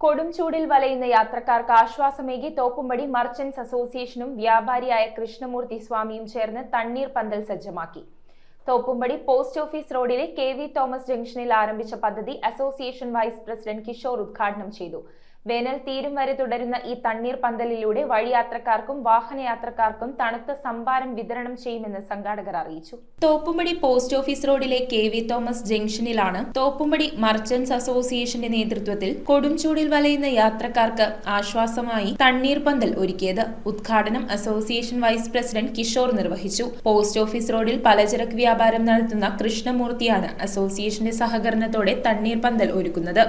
കൊടും ചൂടിൽ വലയുന്ന യാത്രക്കാർക്ക് ആശ്വാസമേകി തോപ്പുംപടി മർച്ചന്റ്സ് അസോസിയേഷനും വ്യാപാരിയായ കൃഷ്ണമൂർത്തി സ്വാമിയും ചേർന്ന് തണ്ണീർ പന്തൽ സജ്ജമാക്കി. തോപ്പുംപടി പോസ്റ്റ് ഓഫീസ് റോഡിലെ KV തോമസ് ജംഗ്ഷനിൽ ആരംഭിച്ച പദ്ധതി അസോസിയേഷൻ വൈസ് പ്രസിഡന്റ് കിഷോർ ഉദ്ഘാടനം ചെയ്തു. വേനൽ തീരും വരെ തുടരുന്ന ഈ തണ്ണീർ പന്തലിലൂടെ വഴിയാത്രക്കാർക്കും വാഹനയാത്രക്കാർക്കും തണുത്ത സംഭാരം വിതരണം ചെയ്യുമെന്ന് സംഘാടകർ അറിയിച്ചു. തോപ്പുംപടി പോസ്റ്റ് ഓഫീസ് റോഡിലെ KV തോമസ് ജംഗ്ഷനിലാണ് തോപ്പുംപടി മർച്ചന്റ്സ് അസോസിയേഷന്റെ നേതൃത്വത്തിൽ കൊടുംചൂടിൽ വലയുന്ന യാത്രക്കാർക്ക് ആശ്വാസമായി തണ്ണീർ പന്തൽ ഒരുക്കിയത്. ഉദ്ഘാടനം അസോസിയേഷൻ വൈസ് പ്രസിഡന്റ് കിഷോർ നിർവഹിച്ചു. പോസ്റ്റ് ഓഫീസ് റോഡിൽ പലചരക്ക് വ്യാപാരം നടത്തുന്ന കൃഷ്ണമൂർത്തിയാണ് അസോസിയേഷന്റെ സഹകരണത്തോടെ തണ്ണീർ പന്തൽ ഒരുക്കുന്നത്.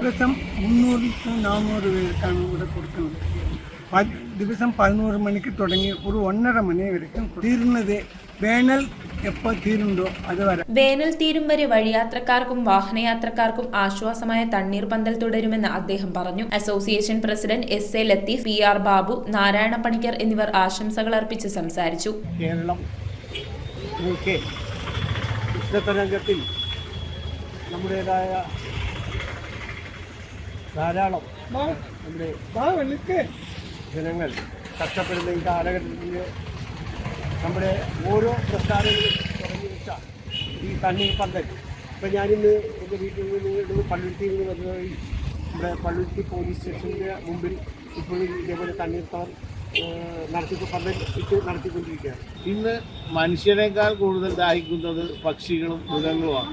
ദിവസം 11 മണിക്ക് തുടങ്ങി ഒരു 1:30 മണി വരെയും തീരുന്നത് വേനൽ എപ്പോൾ തീരുണ്ടോ അതുവരെ. വേനൽ തീരും വരെ വഴിയാത്രക്കാർക്കും വാഹനയാത്രക്കാർക്കും ആശ്വാസമായ തണ്ണീർ പന്തൽ തുടരുമെന്ന് അദ്ദേഹം പറഞ്ഞു. Association president SA Latheef, PR Babu, Narayana Panicker എന്നിവർ ആശംസകൾ അർപ്പിച്ച് സംസാരിച്ചു. കേരളം കൃഷ്ണതരംഗത്തിൽ നമ്മുടേതായ ധാരാളം നമ്മുടെ ജനങ്ങൾ കഷ്ടപ്പെടുന്ന ഈ കാലഘട്ടത്തിൽ നമ്മുടെ ഓരോ പ്രസ്ഥാനങ്ങളും തുടങ്ങി വെച്ച ഈ തണ്ണീർ പന്തൽ ഇപ്പം ഞാനിന്ന് എൻ്റെ വീട്ടിൽ നിന്ന് പള്ളുരുത്തിയിൽ നിന്ന് വന്ന വഴി നമ്മുടെ പള്ളുരുത്തി പോലീസ് സ്റ്റേഷൻ്റെ മുമ്പിൽ ഇപ്പോഴും ഇതേപോലെ തണ്ണീർ നടത്തിക്കൊണ്ടിരിക്കുകയാണ്. ഇന്ന് മനുഷ്യനേക്കാൾ കൂടുതൽ ദാഹിക്കുന്നത് പക്ഷികളും മൃഗങ്ങളുമാണ്.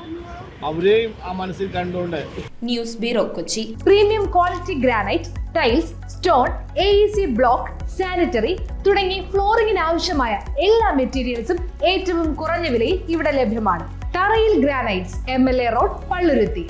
അവരെയും ആ മനസ്സിൽ കണ്ടുകൊണ്ട് news bureau, Kochi. Premium quality granite, tiles, stone, AEC block, sanitary തുടങ്ങി ഫ്ലോറിംഗിന് ആവശ്യമായ എല്ലാ മെറ്റീരിയൽസും ഏറ്റവും കുറഞ്ഞ വിലയിൽ ഇവിടെ ലഭ്യമാണ്. തറയിൽ ഗ്രാനൈറ്റ്സ്, MLA റോഡ്, പള്ളുരുത്തി.